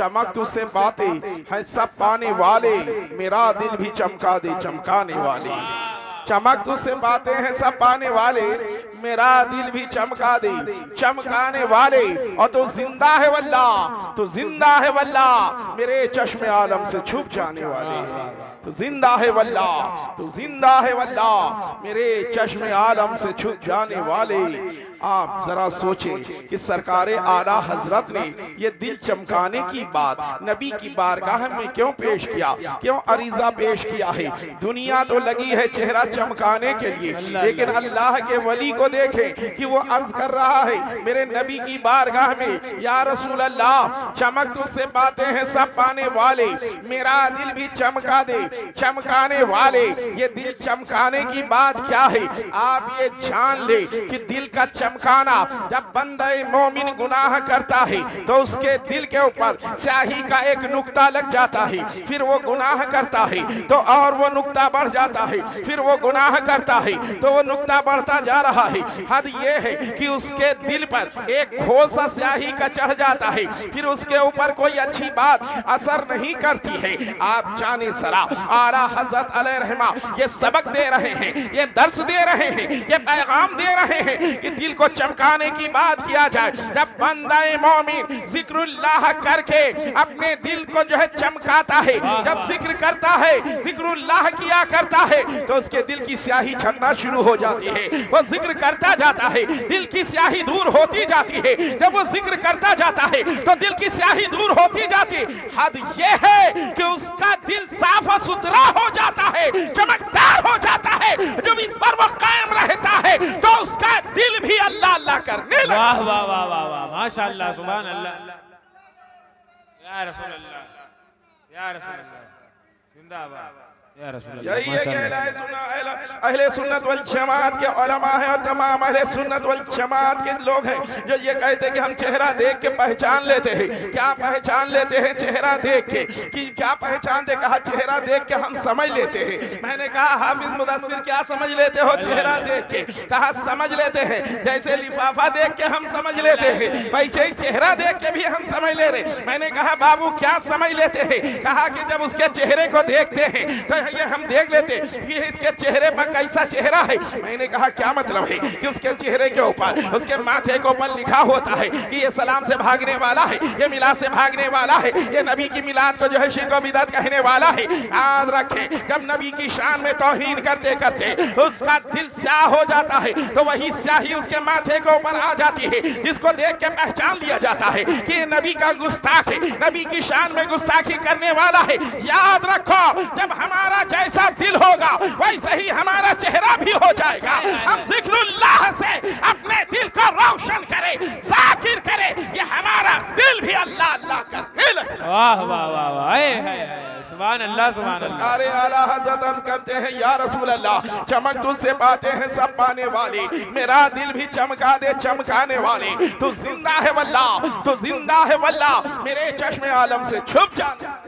चमक तुझसे बातें हैं सब पाने वाले, मेरा दिल भी चमका दे चमकाने वाले। चमक तुझसे बातें हैं सब पाने वाले, मेरा दिल भी चमका दे चमकाने वाले। और तो जिंदा है वल्लाह, तो जिंदा है वल्लाह, मेरे चश्मे आलम से छुप जाने वाले। तो जिंदा है वल्लाह, तो जिंदा है वल्लाह, मेरे चश्मे आलम से छुप जाने वाले। आप जरा सोचें कि सरकारे आला हजरत ने ये दिल चमकाने की बात नबी की बारगाह में क्यों पेश किया, क्यों अरीजा पेश किया है। दुनिया तो लगी है चेहरा चमकाने के लिए, लेकिन अल्लाह के वली को देखें कि वो अर्ज कर रहा है मेरे नबी की बारगाह में, या रसूल अल्लाह चमक तुझसे बातें हैं सब पाने वाले, मेरा दिल भी चमका दे चमकाने वाले। ये दिल चमकाने की बात क्या है? आप ये जान ले कि दिल का चमकाना, जब बंदा मोमिन गुनाह करता है तो उसके दिल के ऊपर स्याही का एक नुक्ता लग जाता है, फिर वो गुनाह करता है तो और वो नुक्ता बढ़ जाता है, फिर वो गुनाह करता है तो वो नुक्ता बढ़ता जा रहा है। हद ये है कि उसके दिल पर एक खोल सा स्याही का चढ़ जाता है, फिर उसके ऊपर कोई अच्छी बात असर नहीं करती है। आप जाने सरा आला हज़रत अलैहि रहमा ये सबक दे रहे हैं, ये दर्स दे रहे हैं, ये पैगाम दे रहे हैं कि दिल को चमकाने की बात किया जाए। जब बंदा मोमिन जिक्रुल्लाह करके अपने दिल को जो है चमकाता है, जब जिक्र करता है, जिक्रुल्लाह किया करता है तो उसके दिल की स्याही छटना शुरू हो जाती है। वो जिक्र करता जाता है, दिल की स्याही दूर होती जाती है। जब वो जिक्र करता जाता है तो दिल की स्याही दूर होती जाती। हद ये है कि उसका दिल साफ और सुथरा हो जाता है, चमकदार हो जाता है। जब इस पर वो कायम रहता है तो उसका दिल भी अल्लाह अल्लाह करने लगता। वाह वाह वाह वाह वाह, माशाअल्लाह, सुभान अल्लाह, या रसूल अल्लाह, या रसूल अल्लाह, जिंदाबाद। यही है कि अहले सुन्नत वल जमात के उलमा है और तमाम अहले सुन्नत वल जमात के लोग हैं जो ये कहते हैं कि हम चेहरा देख के पहचान लेते हैं। क्या पहचान लेते हैं चेहरा देख के? कि क्या पहचान दे? कहा चेहरा देख के हम समझ लेते हैं। मैंने कहा हाफिज मुदस्सिर क्या समझ लेते हो चेहरा देख के? कहा समझ लेते हैं जैसे लिफाफा देख के हम समझ लेते हैं, वैसे ही चेहरा देख के भी हम समझ ले रहे। मैंने कहा बाबू क्या समझ लेते हैं? कहा कि जब उसके चेहरे को देखते हैं तो ये हम देख लेते कि इसके चेहरे पर कैसा चेहरा है। मैंने कहा क्या मतलब है? कि उसके चेहरे के ऊपर, उसके माथे के ऊपर लिखा होता है कि ये सलाम से भागने वाला है, ये मिलाद से भागने वाला है, ये नबी की मिलाद को जो है शिर्क और बिदअत कहने वाला है। याद रखें जब नबी की शान में तौहीन करते करते उसका दिल स्याह हो जाता है तो वही स्याही उसके माथे के ऊपर आ जाती है, जिसको देख के पहचान लिया जाता है कि ये नबी का गुस्ताख है, नबी की शान में गुस्ताखी करने वाला है। याद रखो जब हमारा जैसा दिल होगा वैसे ही हमारा चेहरा भी हो जाएगा। हम जिक्रुल्लाह से अपने दिल को रोशन करें, जाकिर करें, ये हमारा दिल भी अल्लाह अल्लाह करने लगता। वाह वाह वाह वाह, सुभान अल्लाह, सुभान अल्लाह। अरे आला हज़रत अर्ज़ करते हैं या रसूल अल्लाह चमक तुझसे बातें हैं सब पाने वाली, मेरा दिल भी चमका दे चमकाने वाली। तू जिंदा है वल्लाह, तू जिंदा है वल्लाह, मेरे चश्मे आलम से छुप जाने।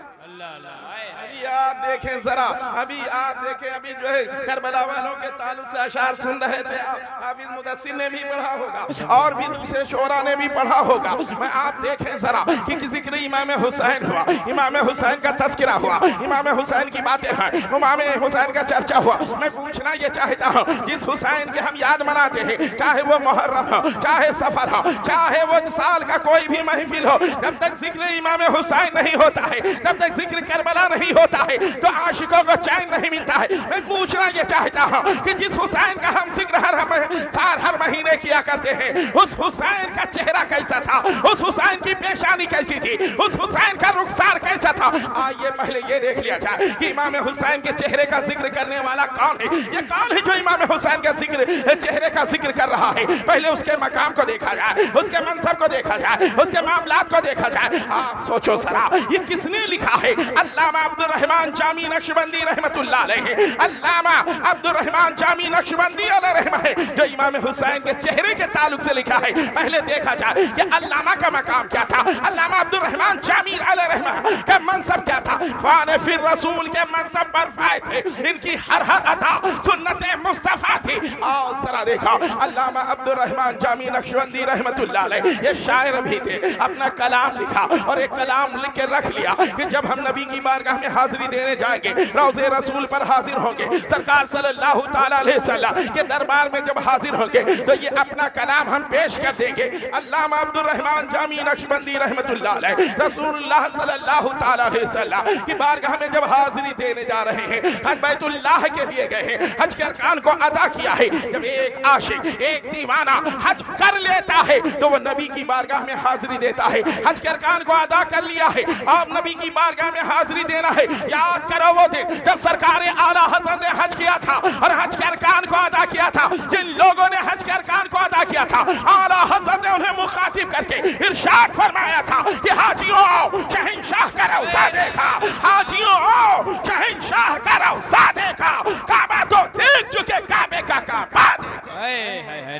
आप देखें जरा, अभी आप देखें, अभी जो है करबला वालों के ताल्लुक से अशार सुन रहे थे। हाफिज मुदस्सिर ने भी पढ़ा होगा और भी दूसरे शोरा ने भी पढ़ा होगा। मैं आप देखें जरा कि जिक्र इमाम हुसैन हुआ, इमाम हुसैन का तस्करा हुआ, इमाम हुसैन की बातें हैं, इमाम हुसैन का चर्चा हुआ। मैं पूछना ये चाहता हूँ जिस हुसैन की हम याद मनाते हैं, चाहे वो मुहर्रम हो, चाहे सफर हो, चाहे वो साल का कोई भी महफिल हो, जब तक जिक्र इमाम हुसैन नहीं होता है, जब तक जिक्र करबला नहीं होता है तो आशिकों को चैन नहीं मिलता है। मैं पूछना ये चाहता हूँ कि जिस हुसैन का हम जिक्र हर महीने किया करते हैं, उस हुसैन का चेहरा कैसा था, उस हुसैन की पेशानी कैसी थी, उस हुसैन का रुखसार कैसा था? आइए पहले ये देख लिया जाए कि इमाम हुसैन के चेहरे का जिक्र करने वाला कौन है। ये कौन है जो इमाम हुसैन का जिक्र, चेहरे का जिक्र कर रहा है? पहले उसके मकाम को देखा जाए, उसके मनसब को देखा जाए, उसके मामलात को देखा जाए। आप सोचो जरा ये किसने लिखा है? अल्लामा अब्दुर रहमान रहमान जामी नक्शबंदी रहमतुल्लाह अलैहि, अल्लामा अब्दुल रहमान जामी नक्शबंदी अलैहि रहमा है, जो इमाम हुसैन के चेहरे के ताल्लुक से लिखा है। पहले देखा जाए कि अल्लामा का मकाम क्या था, अल्लामा अब्दुल रहमान जामी अलैहि रहमा का मनसब क्या था। फाने फिर रसूल के मनसब पर फाए थे, इनकी हर अता सुन्नत मुस्तफा थी। आओ जरा देखा, अल्लामा अब्दुल रहमान जामी नक्शबंदी रहमतुल्लाह अलैहि ये शायर भी थे, अपना कलाम लिखा और एक कलाम लिख के रख लिया कि जब हम नबी की बारगाह में हाजिरी देने जाएंगे, रोज़े रसूल पर हाजिर होंगे, सरकार सल्लल्लाहु ताला अलैहि वसल्लम के दरबार में जब हाजिर होंगे तो ये अपना कलाम हम पेश कर देंगे। अल्लामा अब्दुल रहमान जामी नक्शबंदी रहमतुल्लाह अलैहि रसूलुल्लाह सल्लल्लाहु ताला अलैहि वसल्लम की बारगाह में जब हाजिरी देने जा रहे हैं, हज बैतुल्लाह के लिए गए हैं, हज के अरकान को अदा किया है। जब एक आशिक, एक दीवाना हज कर लेता है तो वो नबी की बारगाह में हाजिरी देता है। हज के अरकान को अदा कर लिया है, अब नबी की बारगाह में हाजिरी देना है। याद करो वो दिन जब सरकार आला हज़रत ने हज किया था और हज के अरकान को अदा किया था। जिन लोगों ने हज के अरकान को अदा किया था, आला हज़रत ने उन्हें मुखातिब करके इरशाद फरमाया था कि हाजियों आओ शहंशाह का रौज़ा देखा, हाजियों आओ शहंशाह का रौज़ा देखा, काबा तो देख चुके, काबे का काबा देखा।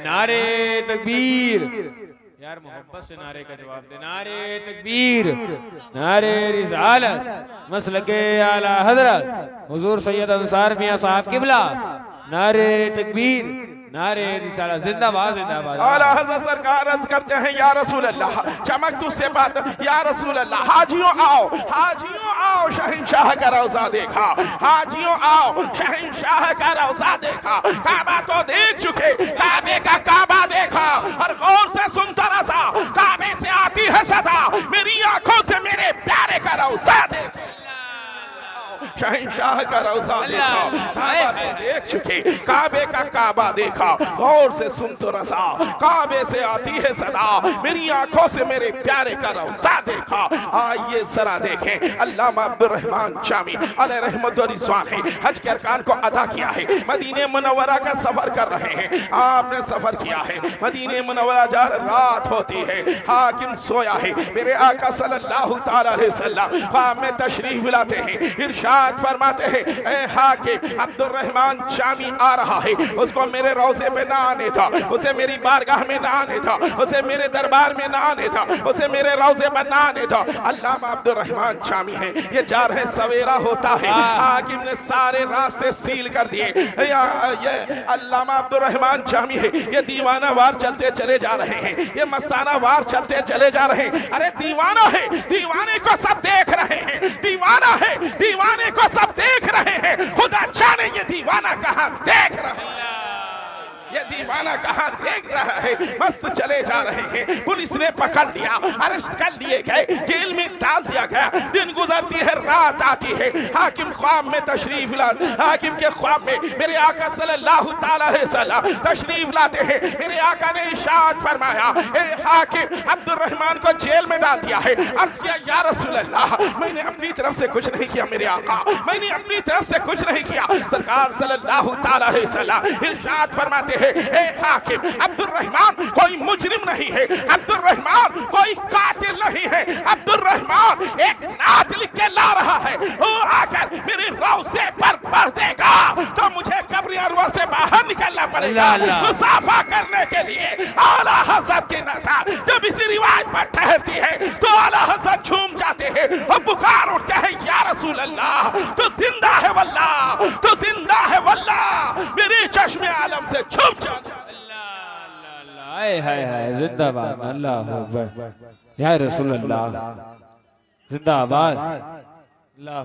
नारे तकबीर, यार मोहब्बत से नारे का जवाब दे। नारे तकबीर, नारे रिसालत, मसलके आला हजरत हुजूर सैयद अंसार मियां साहब किबला, नारे तकबीर, नारे रिसालत, जिंदाबाद जिंदाबाद। आला हज़रत सरकार अर्ज़ करते हैं, या रसूल अल्लाह, चमक तुझसे बात, या रसूल अल्लाह, हाजियों आओ, हाजियों आओ शहंशाह का रौज़ा देखा, हाजियों आओ शहंशाह का रौज़ा देखा, काबा तो देख चुके, काबे का काबा देखा और गौर से सुनता रहा, काबे से आती है सदा, मेरी आंखों से मेरे प्यारे का रौज़ा देखा, शहंशाह का रौज़ा देखा, काबा तो देख चुके, काबे का काबा देखा, गौर से सुन तो रसा, काबे से आती है सदा, मेरी आंखों से मेरे प्यारे का रौज़ा देखा। आइए जरा देखें, अल्लामा अब्दुल रहमान जामी अलैहि रहमत व रिज़वान है, हज के अरकान को अदा किया है, मदीने मुनव्वरा का सफर कर रहे हैं। आपने सफर किया है, मदीने मुनव्वरा जा रात होती है, हाकिम सोया है, मेरे आका सल्लल्लाहु ताला अलैहि वसल्लम ख्वाब में तशरीफ लाते हैं, इरशाद फरमाते हैं, ए हाकिम अब्दुल रहमान जामी आ रहा है, उसको मेरे रोज़े पे ना आने था, उसे मेरी बारगाह में ना आने था, उसे मेरे दरबार में ना आने था, उसे मेरे रोज़े पर ना आने था। अल्लामा अब्दुल रहमान जामी है, ये जा रहे, सवेरा होता है, हाकिम ने सारे रास्ते सील कर दिए। ये अल्लामा अब्दुल रहमान जामी है, ये दीवाना वार चलते चले जा रहे हैं, ये मस्ताना वार चलते चले जा रहे हैं। अरे दीवाना है, दीवाने को सब देख रहे हैं, दीवाना है, दीवाने को सब देख रहे हैं, खुदा जाने ये दीवाना कहां देख रहा है, ये दीवाना कहां देख रहा है। मस्त चले जा रहे हैं, पुलिस ने पकड़ लिया, अरेस्ट कर लिए गए, जेल में डाल दिया गया। दिन गुजरती है, रात आती है, हाकिम ख्वाब में तशरीफ ला, हाकिम के ख्वाब में मेरे आका सल्लल्लाहु ताला अलैहि वसल्लम तशरीफ लाते हैं। मेरे आका ने इरशाद फरमाया, ए हाकिम अब्दुल रहमान को जेल में डाल दिया है। अर्ज किया, या रसूल अल्लाह, मैंने अपनी तरफ से कुछ नहीं किया, मेरे आका मैंने अपनी तरफ से कुछ नहीं किया। सरकार सल्लल्लाहु ताला अलैहि वसल्लम इरशाद फरमाते हैं, ए हाकिम अब्दुल रहमान कोई मुजरिम नहीं है, अब्दुल रहमान कोई कातिल नहीं है, अब्दुल रहमान एक नात लिख के ला रहा है, वो आकर मेरे रोज़े पर पढ़ देगा तो मुझे कब्र अनवर से बाहर निकलना पड़ेगा मुसाफा करने के लिए। आला हज़रत की नज़र जब इसी रिवाज पर ठहरती है तो आला हज़रत झूम जाते हैं और पुकार उठते हैं, या रसूल अल्लाह, तू जिंदा है वल्लाह, तू जिंदा है वल्लाह, मेरे चश्मे आलम से छुप जाना। हाय हाय हाय, जिंदाबाद, अल्लाह अकबर, या रसूल अल्लाह, जिंदाबाद, अल्लाह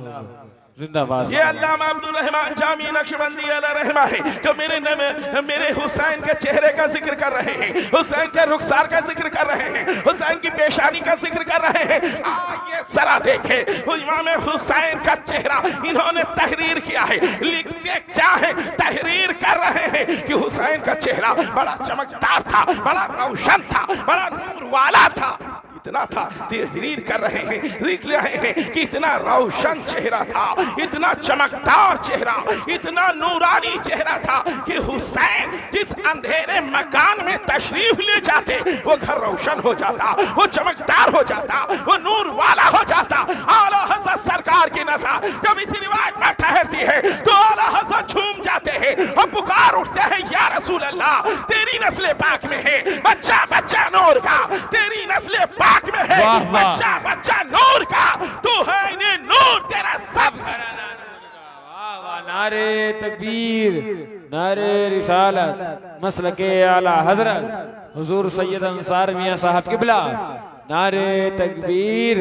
जिंदाबाद। ये अल्लामा अब्दुल रहमान जामी नक्शबंदी अलैहि रहमा है, जो मेरे हुसैन के चेहरे का जिक्र कर रहे हैं, हुसैन के रुखसार का जिक्र कर रहे हैं, हुसैन की पेशानी का जिक्र कर रहे हैं। आइए जरा देखें, इमाम हुसैन का चेहरा इन्होंने तहरीर किया है। लिखते क्या है, तहरीर कर रहे हैं कि हुसैन का चेहरा बड़ा चमकदार था, बड़ा रोशन था, बड़ा नूर वाला था। इतना था, तहरीर कर रहे हैं, लिख रहे हैं कि इतना रोशन चेहरा था, इतना चमकदार चेहरा, इतना नूरानी चेहरा था कि हुसैन जिस अंधेरे मकान में तशरीफ ले जाते वो घर रोशन हो जाता, वो चमकदार हो जाता, वो नूर वाला हो जाता। आला हज़रत सरकार की नजर जब इस रिवाज पर ठहरती है तो आला हज़रत झूम जाते हैं और पुकार उठते हैं, या रसूल अल्लाह, तेरी नस्ल पाक में है बच्चा बच्चा नूर का, तेरी नस्ल पाक में है बच्चा बच्चा नूर का, तू है इन्हें नूर, तेरा सब घराना। वाह वाह, नारे तकबीर, नारे रिसालत, मसलके आला हजरत हुजूर सैयद अंसार मियां साहब किबला, नारे तकबीर,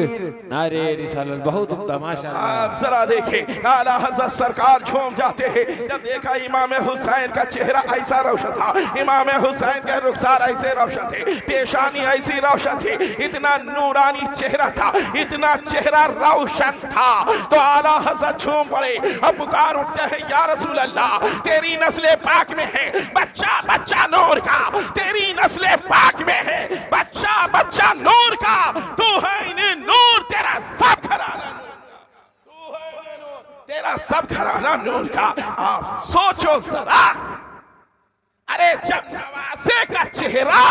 नारे रिसालत, बहुत उम्दा माशाअल्लाह। आप जरा देखें, आला हज़रत सरकार झूम जाते हैं जब देखा इमाम हुसैन का चेहरा ऐसा रोशन था, इमाम हुसैन के रुखसार ऐसे रोशन थे, पेशानी ऐसी रोशन थी, इतना नूरानी चेहरा था, इतना चेहरा रोशन था, तो आला हज़रत झूम पड़े अब पुकार उठते हैं, या रसूल अल्लाह, तेरी नस्ल पाक में है बच्चा बच्चा नूर का, तेरी नस्ल पाक में है बच्चा बच्चा नूर का, तू है इन्हें नूर, तेरा सब घराना नूर का, तू है इन्हें नूर, तेरा सब घराना नूर का। आप सोचो जरा, अरे जब नवासे का चेहरा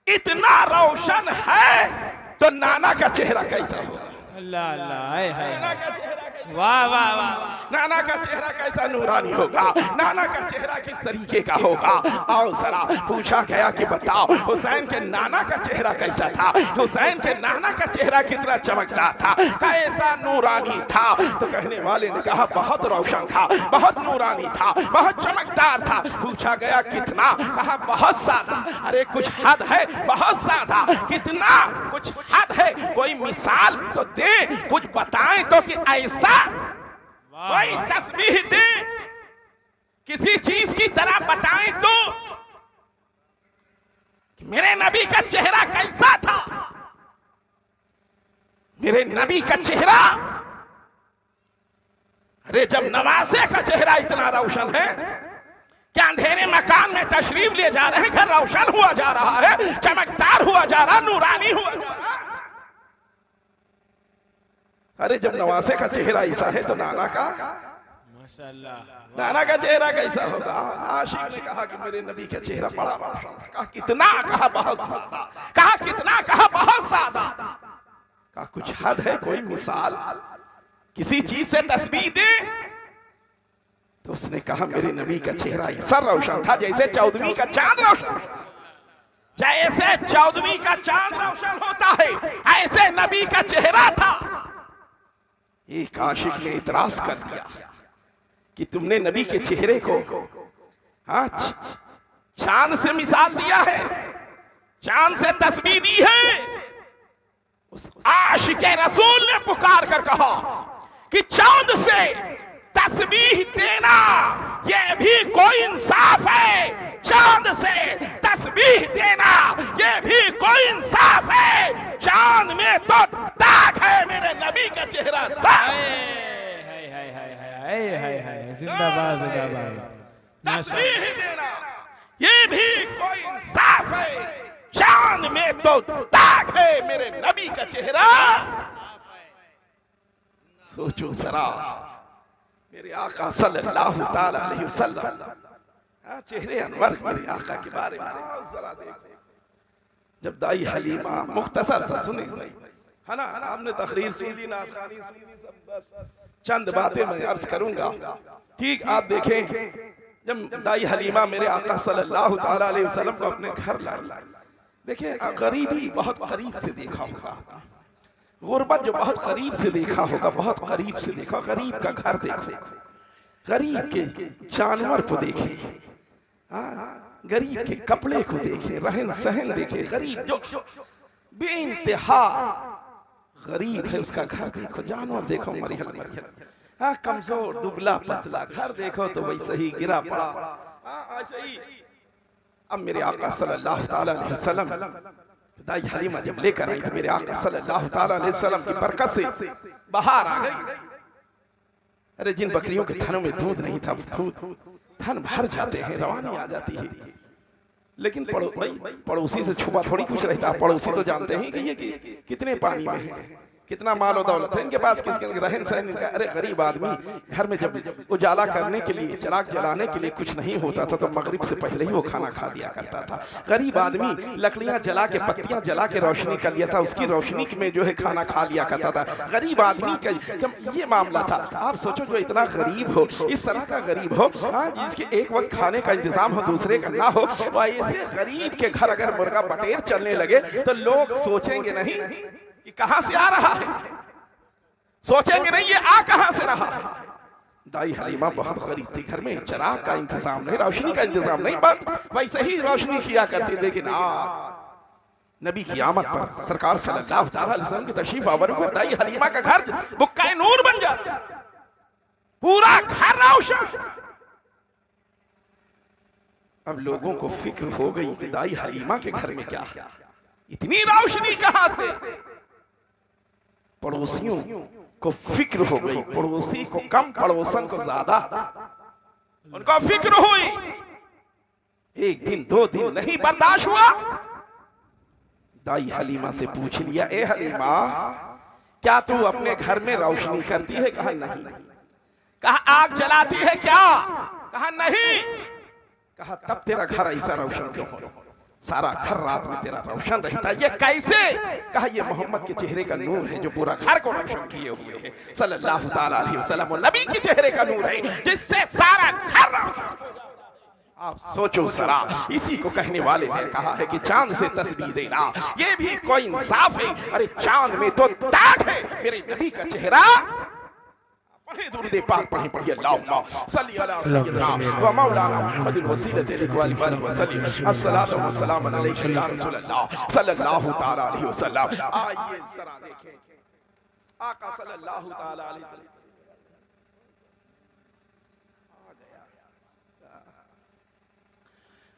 इतना रोशन है तो नाना का चेहरा कैसा होगा? अल्लाह अल्लाह, नाना का चेहरा वाह वाह वाह, नाना का चेहरा कैसा नूरानी होगा, नाना का चेहरा किस तरीके का होगा? आओ जरा, पूछा गया कि बताओ हुसैन के नाना का चेहरा कैसा था, हुसैन के नाना का चेहरा कितना चमकदार था, कैसा नूरानी था? तो कहने वाले ने कहा बहुत रोशन था, बहुत नूरानी था, बहुत चमकदार था। पूछा गया कितना? कहा बहुत सादा। अरे कुछ हद है? बहुत सादा। कितना? कुछ हद है? कोई मिसाल तो दे, कुछ बताएं तो कि ऐसा कोई तस्बीह दे, किसी चीज की तरह बताएं तो मेरे नबी का चेहरा कैसा था। मेरे नबी का चेहरा, अरे जब नवासे का चेहरा इतना रोशन है, क्या अंधेरे मकान में तशरीफ ले जा रहे हैं, घर रोशन हुआ जा रहा है, चमकदार हुआ जा रहा, नूरानी हुआ जा रहा। अरे जब नवासे का चेहरा ऐसा है तो नाना का माशाअल्लाह, नाना का चेहरा कैसा होगा? आशिक ने कहा कि मेरे नबी का चेहरा बड़ा रोशन था। कहा कितना? कहा बहुत सादा। कहा कितना? कहा बहुत सादा। कहा कुछ हद है? कोई मिसाल, किसी चीज से तस्बीह दे। तो उसने कहा मेरे नबी का चेहरा ऐसा रोशन था जैसे 14वीं का चांद रोशन होता, जैसे 14वीं का चांद रोशन होता है ऐसे नबी का चेहरा था। एक आशिक ने इतराज कर दिया कि तुमने नबी के चेहरे को चांद से मिसाल दिया है, चांद से तस्बीह दी है। उस आशिक रसूल ने पुकार कर कहा कि चांद से तस्बीह देना ये भी कोई इंसाफ है, चांद से तस्बीह देना ये भी कोई इंसाफ है। चांद में तो दाग है, मेरे नबी का चेहरा साफ। जिंदाबाद जिंदाबाद, तस्बीह देना ये भी कोई इंसाफ है, चांद में तो दाग है, मेरे नबी का चेहरा। सोचो जरा, मेरे आका सल्लल्लाहु ताला अलैहि वसल्लम चेहरे अनवर मेरे आका के बारे में जरा देखो। जब दाई हलीमा मुख्तसर सा सुने भाई, है ना, हमने तकरीर सुन ली, नाथखानी सुन ली, सब बस चंद बातें मैं अर्ज करूंगा। ठीक, आप देखें जब दाई हलीमा मेरे आका सल्लल्लाहु ताला अलैहि वसल्लम को अपने घर लाई, देखें गरीबी बहुत करीब से देखा होगा, गुर्बत जो बहुत करीब से देखा होगा, बहुत करीब से देखा। गरीब का घर देखो, गरीब के जानवर को देखें, गरीब के कपड़े को देखें, रहन सहन देखें। गरीब जो बेइंतहा गरीब है उसका घर देखो, जानवर देखो मरिहल मरिहल, कमजोर दुबला पतला, घर देखो तो वैसे ही गिरा पड़ा, ऐसे ही। अब मेरे आका सल्लल्लाहु ताला अलैहि वसल्लम दाई हलीमा जब लेकर आई तो मेरे आका सल्लल्लाहु ताला अलैहि वसल्लम की बरकत से बाहर आ गई। अरे जिन बकरियों के थनों में दूध नहीं था, दूध थन भर जाते हैं, रवानी आ जाती है। लेकिन पड़ोसी से छुपा थोड़ी कुछ रहता, पड़ोसी तो जानते हैं कि ये कितने पानी में है, कितना माल और दौलत है इनके पास, किसके रहन सहन इनका। अरे गरीब आदमी घर में जब उजाला करने के लिए, चिराग जलाने के लिए कुछ नहीं होता था तो मगरिब से पहले ही वो खाना खा लिया करता था। गरीब आदमी लकड़ियां जला के, पत्तियां जला के रोशनी कर लिया था, उसकी रोशनी में जो है खाना खा लिया करता था। गरीब आदमी का ये मामला था। आप सोचो जो इतना गरीब हो, इस तरह का गरीब हो, हाँ, जिसके एक वक्त खाने का इंतजाम हो, दूसरे का ना हो, ऐसे गरीब के घर अगर मुर्गा बटेर चलने लगे तो लोग सोचेंगे नहीं कि कहां से आ रहा है, सोचेंगे नहीं ये आ कहां से रहा है। दाई हलीमा बहुत गरीब थी, घर में चिराग का इंतजाम नहीं, रोशनी का इंतजाम नहीं, बात वैसे ही रोशनी किया करती। लेकिन आज नबी की आमद पर, सरकार सल्लल्लाहु अलैहि वसल्लम की तशरीफ आवर पर दाई हलीमा का घर बुक्का नूर बन जाता, पूरा घर रोशन। अब लोगों को फिक्र हो गई कि दाई हलीमा के घर में क्या है, इतनी रोशनी कहां से। पड़ोसियों को फिक्र हो गई, पड़ोसी को कम, पड़ोसन को ज्यादा, उनको फिक्र हुई। एक दिन, 2 दिन नहीं बर्दाश्त हुआ, दाई हलीमा से पूछ लिया, ए हलीमा क्या तू अपने घर में रोशनी करती है? कहा नहीं। कहा आग जलाती है क्या? कहा नहीं। कहा तब तेरा घर ऐसा रोशन क्यों हो, सारा घर रात में तेरा रोशन रहता है, ये कैसे? कहा ये मोहम्मद के चेहरे का नूर है जो पूरा घर को रोशन किए हुए है, सल्लल्लाहु ताला अलैहि वसल्लम। नबी के चेहरे का नूर है जिससे सारा घर रोशन। आप सोचो जरा, इसी को कहने वाले ने कहा है कि चांद से तस्बीह देना ये भी कोई इंसाफ है। अरे चांद में तो दाग है, मेरे नबी का चेहरा। पढ़े दुरूद पाक पढ़े, पढ़िए अल्लाहुम्मा सल्ली अला सय्यिदना व मौलाना मुहम्मदिल वसीलति लिल बारिक व सल्ली अस्सलातु वस्सलामु अलैका या रसूल अल्लाह सल्लल्लाहु ताला अलैहि वसल्लम। आइए जरा देखें आका सल्लल्लाहु ताला अलैहि वसल्लम आ गया।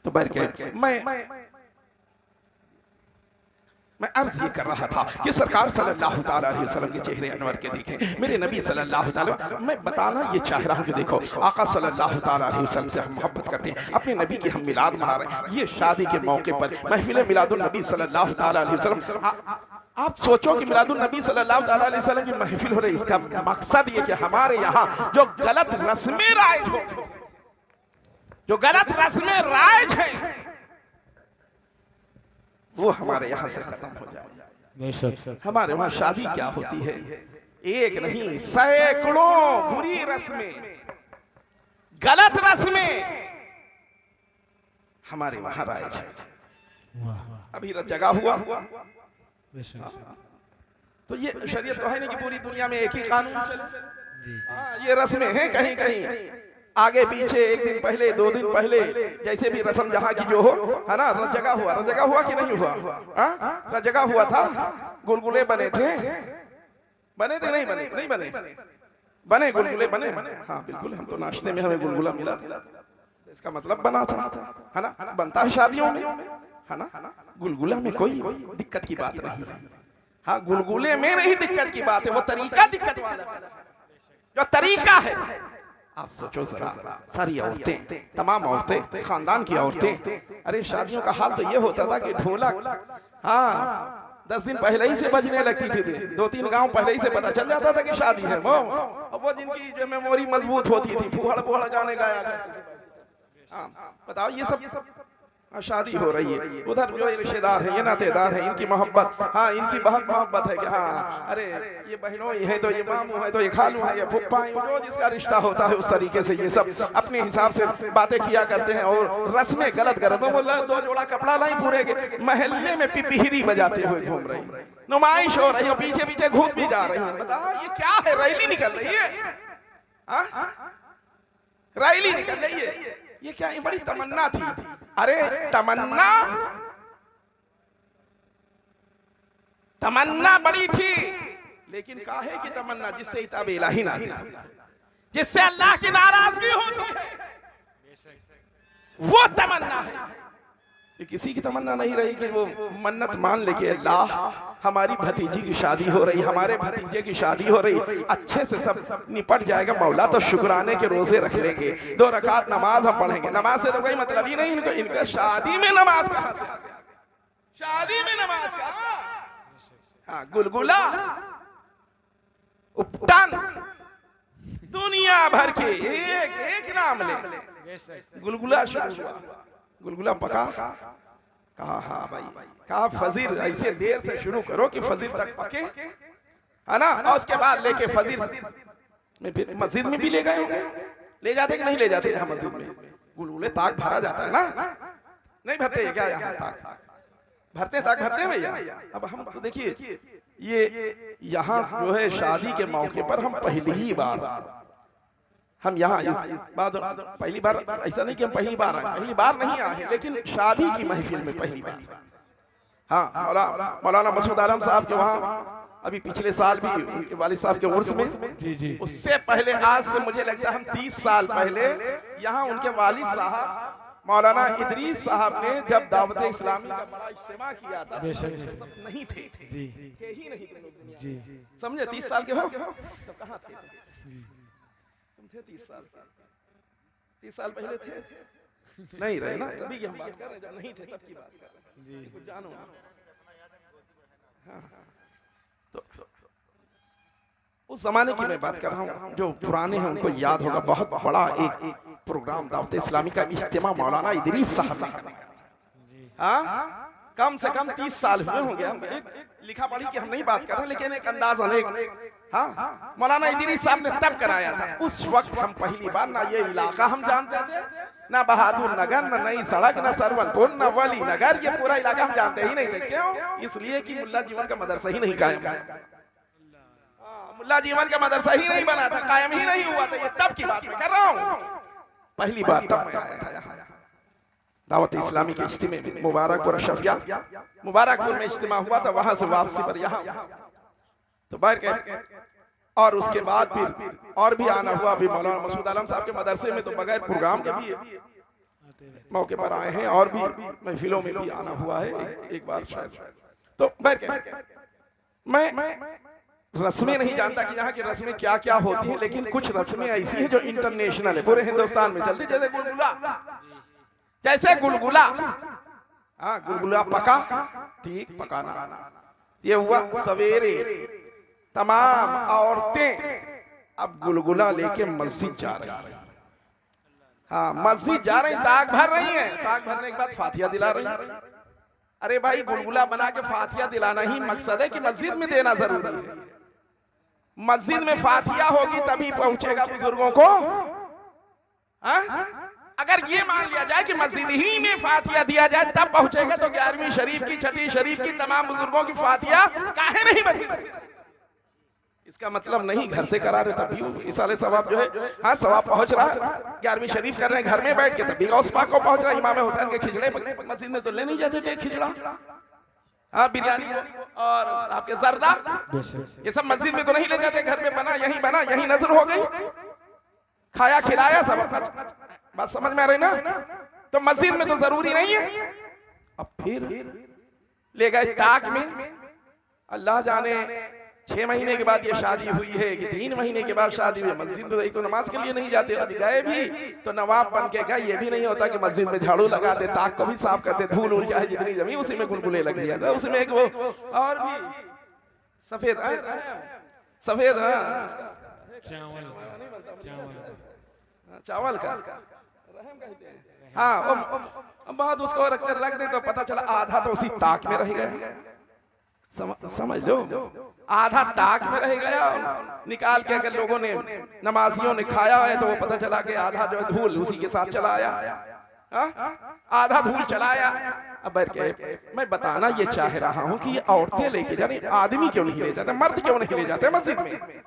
तो बरके मैं अर्ज ये कर रहा था कि सरकार सल्लल्लाहु ताला अलैहि वसल्लम के चेहरे अनवर के देखें, मेरे नबी सल्लल्लाहु ताला। मैं बताना ये चाह रहा हूँ कि देखो आका सल्लल्लाहु ताला अलैहि वसल्लम से हम मोहब्बत करते हैं, अपने नबी की हम मिलाद मना रहे हैं। ये शादी के मौके पर महफिल मिलादुन नबी सल्लल्लाहु ताला अलैहि वसल्लम। आप सोचो कि मिलादुन नबी सल्लल्लाहु ताला अलैहि वसल्लम की महफिल हो रही, इसका मकसद ये कि हमारे यहाँ जो गलत रस्में राइज हो गई, जो गलत रस्में राइज हैं वो हमारे यहाँ से खत्म हो जाए। हमारे वहां शादी क्या होती है, एक नहीं सैकड़ों बुरी रस्में, गलत रस्में हमारे वहां राइज है। अभी जगह हुआ तो ये शरीयत तो है नहीं कि पूरी दुनिया में एक ही कानून चले। ये रस्में हैं कहीं कहीं आगे पीछे, एक दिन पहले, 2 दिन पहले, जैसे भी रस्म जहाँ की जो हो, है ना। रजगा हुआ कि नहीं हुआ? रजगा हुआ था, गुलगुले बने थे, नहीं बने गुलगुले बने। हाँ बिल्कुल, हम तो नाश्ते में हमें गुलगुला मिला, इसका मतलब बना था, है ना। बनता है शादियों में, है ना। गुलगुला में कोई दिक्कत की बात नहीं है। हाँ गुलगुले में नहीं दिक्कत की बात है, वो तरीका दिक्कत वाला है, जो तरीका है। आप सोचो जरा, सारी औरतें, तमाम औरतें, खानदान की औरतें, अरे शादियों का हाल तो ये होता था कि ढोलक, हाँ 10 दिन पहले ही से बजने लगती थी, 2-3 गांव पहले ही से पता चल जाता था कि शादी है। वो जिनकी जो मेमोरी मजबूत होती थी, फुहड़ गाने गाया करते थे। हाँ बताओ, ये सब शादी हो रही है, उधर जो रिश्तेदार है, ये नातेदार है, इनकी मोहब्बत, हाँ इनकी बहुत मोहब्बत है कि हाँ अरे ये बहनों ही है, तो ये मामू है, तो ये खालू है, ये फुप्पा है, जो जिसका रिश्ता होता है उस तरीके से ये सब अपने हिसाब से बातें किया करते हैं और रस्में गलत कर। तो बोला 2 जोड़ा कपड़ा लाई, पूरे के महल्ले में पिपहिरी बजाते हुए घूम रही, नुमाइश हो रही है, पीछे पीछे घूम भी जा रही है। बताओ ये क्या है, रैली निकल रही है, रैली निकल रही है, ये क्या? ये बड़ी तमन्ना थी। अरे तमन्ना बड़ी थी, लेकिन काहे की तमन्ना? जिससे इताब इलाही नाज़िल होता है, जिससे अल्लाह की नाराजगी होती है, वो तमन्ना है। ये किसी की तमन्ना नहीं रही कि वो मन्नत मान ले कि अल्लाह हमारी भतीजी की शादी हो रही, हमारे भतीजे की शादी हो रही, अच्छे से सब निपट जाएगा, मौला तो शुक्राने के रोजे रख लेंगे, 2 रकात नमाज हम पढ़ेंगे। नमाज से तो कोई मतलब ही नहीं इनको, इनका शादी में नमाज कहां से आ गया? शादी में नमाज कहां? हाँ गुलगुला, उपटन दुनिया भर के एक एक नाम ले। बेशक गुलगुला शुरू हुआ, गुलगुला पका, कहा हाँ भाई, कहा फजीर ऐसे देर से शुरू करो कि फजीर तक पके, है ना। और उसके बाद लेके फजीर में फिर मस्जिद में भी ले गए होंगे, ले जाते कि नहीं ले जाते यहाँ मस्जिद में? गुलगुले ताक भरा जाता है ना, नहीं भरते क्या यहाँ ताक? भरते ताक भरते हैं भैया। अब हम तो देखिए ये यहाँ जो है शादी के मौके पर हम पहली ही बार, हम यहाँ इस बात पहली बार, ऐसा नहीं कि हम पहली बार आए, पहली बार नहीं आए, लेकिन शादी की महफिल में पहली बार। हाँ, मौलाना मसूद आलम साहब के वहाँ अभी पिछले साल भी उनके वालिद साहब के उर्स में, जी जी, उससे पहले आज से मुझे लगता है हम 30 साल पहले यहाँ उनके वालिद साहब मौलाना इदरीस साहब ने जब दावत इस्लामी का बड़ा इज्तिमा किया था, सब नहीं थे, जी थे ही नहीं थे लोग, जी, समझे? 30 साल के हो तब कहाँ थे तुम? थे 30 साल, 30 साल पहले थे नहीं रहे ना, तभी की हम बात कर रहे हैं, जब नहीं थे तब की बात कर रहे हैं, कुछ जानो ना। हाँ, तो उस जमाने की मैं बात कर रहा हूँ, जो पुराने हैं उनको याद होगा, बहुत बड़ा एक प्रोग्राम दावत इस्लामी का इज्तिमा मौलाना इदरीस साहब ने करवाया था। हाँ, कम से कम 30 साल हुए होंगे। हम एक लिखा पढ़ी की हम नहीं बात कर रहे, लेकिन एक अंदाज़ अनेक, हाँ, मौलाना इदरीस साहब ने तब कराया था। उस वक्त हम पहली बार, ना ये इलाका हम जानते थे, ना बहादुर नगर, ना नई सड़क, ना सरवनपुर, ना वली नगर, ये पूरा इलाका हम जानते ही नहीं थे। क्यों? इसलिए कि मुल्ला जीवन का मदरसा ही नहीं कायम, मुल्ला जीवन का मदरसा ही नहीं बना था, कायम ही नहीं हुआ था। ये तब की बात मैं कर रहा हूँ, पहली बार तब मैं आया था यहाँ दावत इस्लामी के इज्तिमे में। मुबारकपुर अशरफिया, मुबारकपुर में इज्तिमा हुआ था, वहां से वापसी पर यहाँ तो बाहर गए। और उसके बाद फिर और भी आना हुआ, फिर मौलाना मसूद आलम साहब के मदरसे में तो बगैर प्रोग्राम के भी मौके पर आए हैं, और भी महफिलों में भी आना हुआ है एक बार शायद। तो मैं रस्में नहीं जानता कि यहाँ की रस्में क्या क्या होती हैं, लेकिन कुछ रस्में ऐसी हैं जो इंटरनेशनल है, पूरे हिंदुस्तान में चलती। जैसे गुलगुला, जैसे गुलगुला, हाँ, गुलगुला पका, ठीक, पकाना, ये हुआ सवेरे। तमाम औरतें अब गुलगुला लेके मस्जिद जा रही हैं, हाँ, मस्जिद जा रही, ताक भर रही हैं, ताक भरने के बाद फातिहा दिला रही हैं। अरे भाई, गुलगुला बना के फातिहा दिलाना ही मकसद है कि मस्जिद में देना जरूरी है? मस्जिद में फातिहा होगी तभी पहुंचेगा बुजुर्गों को। अगर ये मान लिया जाए कि मस्जिद ही में फातिहा दिया जाए तब पहुंचेगा, तो 11वीं शरीफ की, 6ठी शरीफ की तमाम बुजुर्गों की फातिहा काहे नहीं मस्जिद में? इसका मतलब नहीं घर से करा रहे तब भी इसाले सवाब जो है, हाँ, सवाब पहुंच रहा है। 11वीं शरीफ कर रहे हैं घर में बैठ के, तभी गौस पाक को पहुंच रहा है। इमाम हुसैन के खिचड़े मस्जिद में तो ले नहीं जाते थे, खिचड़ा, हाँ, बिरयानी और आपके जर्दा, ये सब मस्जिद में तो नहीं ले जाते, घर में बना, यही नजर हो गई, खाया खिलाया सब अपना। बात समझ में आ रही ना? तो मस्जिद में तो जरूरी नहीं है। अब फिर ले गए ताक में, अल्लाह जाने 6 महीने के बाद ये शादी हुई है कि 3 महीने के बाद शादी हुई। मस्जिद तो एक तो नमाज के लिए नहीं जाते, और गए भी तो नवाब बन के गए। ये भी नहीं होता कि मस्जिद में झाड़ू लगा दे, ताक को भी साफ करते, धूल उड़ चाहे जितनी जमी उसी में गुलगुले लग दिया जाए, उसमें एक वो और भी सफेद, सफेद, चावल का, हाँ, बहुत उसको रख दे तो पता चला आधा तो उसी ताक में रह गया। समझ लो, आधा ताक में रह गया। निकाल के अगर लोगों ने, नमाजियों ने खाया है तो वो पता चला कि आधा जो है धूल उसी के साथ चला आया, आधा धूल चलाया। अब मैं बताना ये चाह रहा हूं कि ये औरतें लेके जा रही, आदमी क्यों नहीं ले जाते, मर्द क्यों नहीं ले जाते मस्जिद में?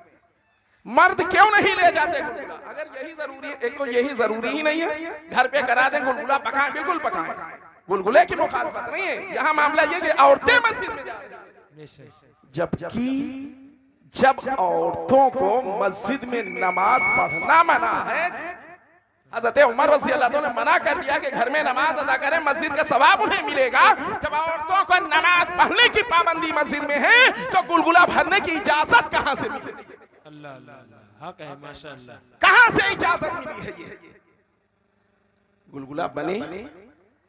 मर्द क्यों नहीं ले जाते गुलगुला? अगर यही जरूरी है, एक तो यही जरूरी ही नहीं है, घर पे करा दें गुलगुला, पकाएं, बिल्कुल पकाएं, गुलगुले की मुखालफत नहीं है। यहाँ मामला ये कि औरतें मस्जिद में जा रही हैं, जबकि जब औरतों को मस्जिद में नमाज पढ़ना मना है, हज़रत उमर रज़ी अल्लाह अन्हु ने मना कर दिया कि घर में नमाज अदा करें, मस्जिद का सवाब उन्हें मिलेगा। जब औरतों को नमाज पढ़ने की पाबंदी मस्जिद में है, तो गुलगुला भरने की इजाजत कहां से मिलेगी? अल्लाह अल्लाह, हक है, माशाअल्लाह। कहां से इजाजत मिली है? ये गुलगुला बने,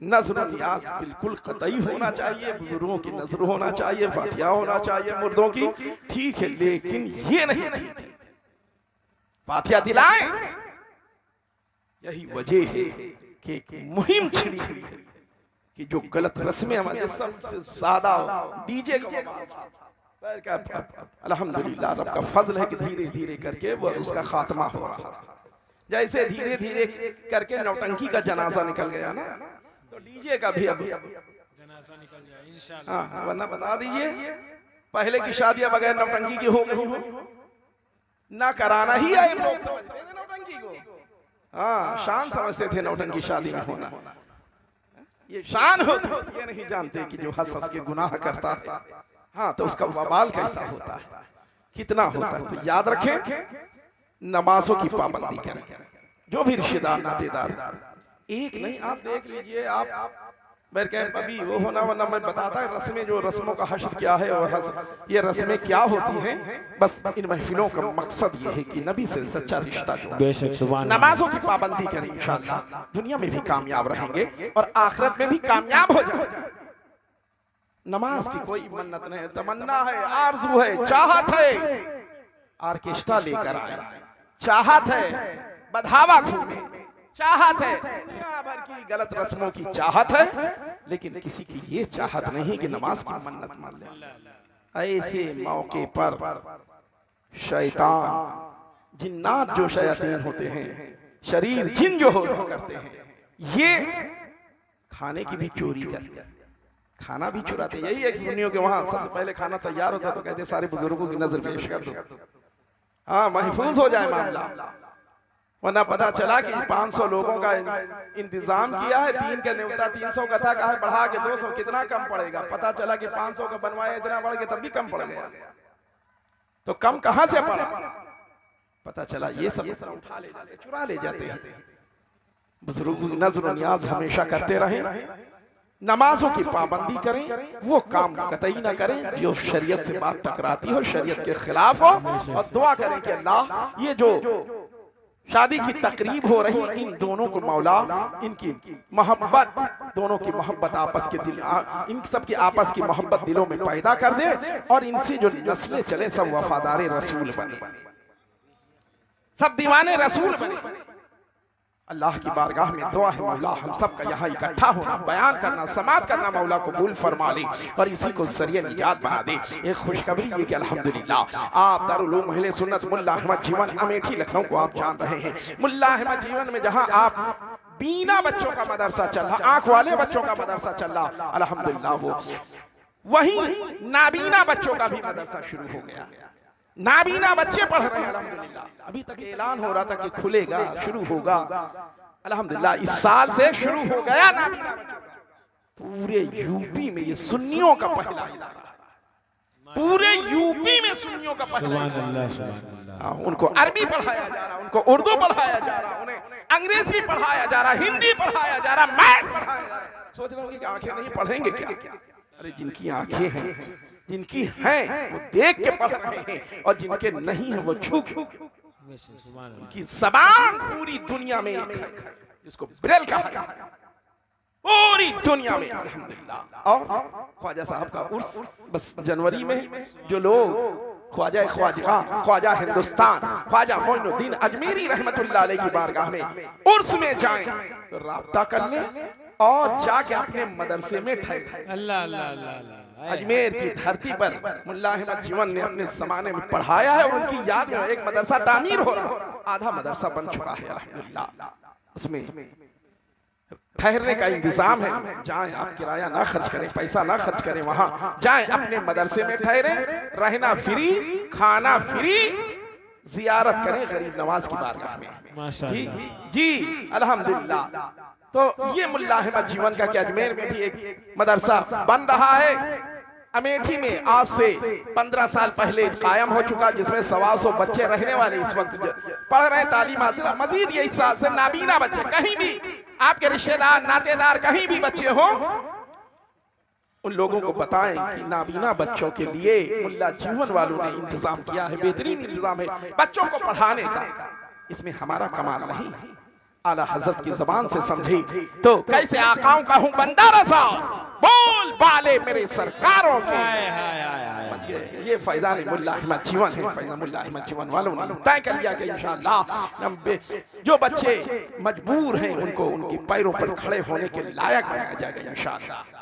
नजर नियाज बिल्कुल कतई होना चाहिए, बुजुर्गों की नजर होना चाहिए, फातिहा होना चाहिए मुर्दों की, ठीक है, लेकिन ये नहीं ठीक है। फातिहा दिलाएं, यही वजह है कि एक मुहिम छिड़ी हुई है कि जो गलत रस्में हमारे सबसे ज्यादा डीजे का बवाल था, अल्हम्दुलिल्लाह रब का फजल है कि धीरे धीरे करके वो उसका खात्मा हो रहा है। जैसे धीरे धीरे करके नौटंकी का जनाजा निकल गया ना, तो डीजे का भी अब जनाजा निकल जाए इंशाअल्लाह। हाँ, वरना बता दीजिए पहले की शादियां बगैर नौटंकी की हो गई हो, ना कराना ही आए लोग समझते थे नौटंकी को। हाँ, शान समझते थे नौटंकी शादी में होना, ये शान होती थी, ये नहीं जानते कि जो हंस हंस के गुनाह करता है, हाँ, तो उसका वबाल कैसा होता है, कितना होता है। तो याद रखें, नमाजों की पाबंदी करें, जो भी रिश्तेदार नातेदार, एक नहीं, आप देख लीजिए, आप मेरे कह अभी वो होना, वरना मैं बताता है रस्में, जो रस्मों का हश्र क्या है और ये रस्में क्या होती हैं। बस इन महफिलों का मकसद ये है कि नबी से सच्चा रिश्ता जो, नमाजों की पाबंदी करें, इंशाअल्लाह दुनिया में भी कामयाब रहेंगे और आखिरत में भी कामयाब हो जाएंगे। नमाज की कोई मन्नत नहीं, तमन्ना है, आरज़ू है, चाहत है, ऑर्केस्ट्रा लेकर आए, चाहत है, बधावा घूमे, चाहत है, दुनिया भर की गलत रस्मों की चाहत है, लेकिन किसी की ये चाहत नहीं कि नमाज की मन्नत मान ले। ऐसे मौके पर शैतान, जिन्नात जो शयातीन होते हैं, शरीर जिन जो करते हैं, ये खाने की भी चोरी करते हैं, खाना भी चुराते। यही एक सुन्नियों के वहां सबसे पहले खाना तैयार होता तो कहते सारे बुजुर्गों की नजर पेश कर दो, हाँ, महफूज हो जाए मामला। वरना पता चला कि 500 लोगों का इंतजाम किया है, 3 का न्योता 300 का था, कहा बढ़ा के 200, कितना कम पड़ेगा, पता चला कि 500 का बनवाया, इतना बढ़ के तब भी कम पड़ गया। तो कम कहां से पड़ा, पता चला ये सब उठा ले जाते, चुरा ले जाते हैं। बुजुर्गों की नजर नियाज हमेशा करते रहें, नमाजों की पाबंदी करें, वो काम कतई ना करें जो शरीयत से बात टकराती हो, शरीयत के खिलाफ हो, और दुआ करें कि अल्लाह ये जो शादी की तकरीब हो रही, इन दोनों को मौला इनकी मोहब्बत, दोनों की मोहब्बत आपस के दिल, इन सब की आपस की मोहब्बत दिलों में पैदा कर दे, और इनसे जो नस्लें चले सब वफादार रसूल बने, सब दीवाने रसूल बने। अल्लाह की बारगाह में दुआ है मौला हम सब का यहाँ इकट्ठा होना, बयान करना, समात करना मौला कबूल फरमा ले और इसी को जरिए निजात बना दे। एक खुशखबरी ये कि अल्हम्दुलिल्लाह आप दारुल उलूम अहले सुन्नत मुल्ला अहमद जीवन अमेठी लखनऊ को आप जान रहे हैं। मुल्ला अहमद जीवन में जहाँ आप बीना बच्चों का मदरसा चल रहा, आंख वाले बच्चों का मदरसा चल रहा, अल्हम्दुलिल्लाह वो वहीं नाबीना बच्चों का भी मदरसा शुरू हो गया, नाबीना बच्चे पढ़ रहे हैं अल्हम्दुलिल्लाह। अभी तक ऐलान हो रहा था कि खुलेगा, शुरू होगा, अल्हम्दुलिल्लाह इस साल से शुरू हो गया नाबीना बच्चों का। पूरे यूपी में ये सुन्नियों का पहला इदारा है, पूरे यूपी में सुन्नियों का पहला इदारा। उनको अरबी पढ़ाया जा रहा, उनको उर्दू पढ़ाया जा रहा, उन्हें अंग्रेजी पढ़ाया जा रहा, हिंदी पढ़ाया जा रहा, मैथ पढ़ाया जा रहा। सोच रहे होंगे कि आंखें नहीं पढ़ेंगे क्या? अरे जिनकी आंखें हैं, जिनकी हैं वो देख के पढ़ रहे हैं, और जिनके नहीं है वो छू के। उनकी ज़बान पूरी दुनिया में एक है, जिसको ब्रेल कहा जाता है, पूरी दुनिया में अल्हम्दुलिल्लाह। और ख्वाजा साहब का उर्स बस जनवरी में, जो लोग ख्वाजा ख्वाजा ख्वाजा हिंदुस्तान ख्वाजा मोइनुद्दीन अजमेरी रहमतुल्लाह अलैह की बारगाह में उर्स में जाएं तो राब्ता कर लें और जाके अपने मदरसे में ठहरे। अल्लाह अल्लाह अल्लाह। अजमेर की धरती पर मुल्ला अहमद जीवन ने अपने जमाने में पढ़ाया है, और उनकी याद में एक मदरसा तामीर हो रहा, आधा मदरसा बन चुका है अल्हम्दुलिल्लाह। उसमें ठहरने का इंतजाम है, जाएं आप, किराया ना खर्च करें, पैसा ना खर्च करें, वहां जाएं अपने मदरसे में ठहरे, रहना फ्री, खाना फ्री, जियारत करें गरीब नवाज की बारगाह में। जी जी अल्हम्दुलिल्लाह। तो ये मुल्ला अहमद जीवन का कि अजमेर में भी एक मदरसा बन रहा है, अमेठी में आज से 15 साल पहले कायम हो चुका, जिसमें 125 बच्चे रहने वाले इस वक्त पढ़ रहे हैं, तालीम हासिल। मजीद ये इस साल से नाबीना बच्चे, कहीं भी आपके रिश्तेदार नातेदार कहीं भी बच्चे हो, उन लोगों को बताएं कि नाबीना बच्चों के लिए मुल्ला जीवन वालों ने इंतजाम किया है, बेहतरीन इंतजाम है बच्चों को पढ़ाने का। इसमें हमारा कमाल नहीं, आला हजरत की जबान से समझी तो कैसे आकाओं का हूं बंदा रसा, बोल बाले मेरे सरकारों के। ये फैजान मुल्ला अहमद जीवन है, फैजान मुल्ला अहमद जीवन वालों ने तय कर लिया कि इंशाअल्लाह जो बच्चे मजबूर हैं उनको उनके पैरों पर खड़े होने के लायक बनाया जाएगा इंशाअल्लाह।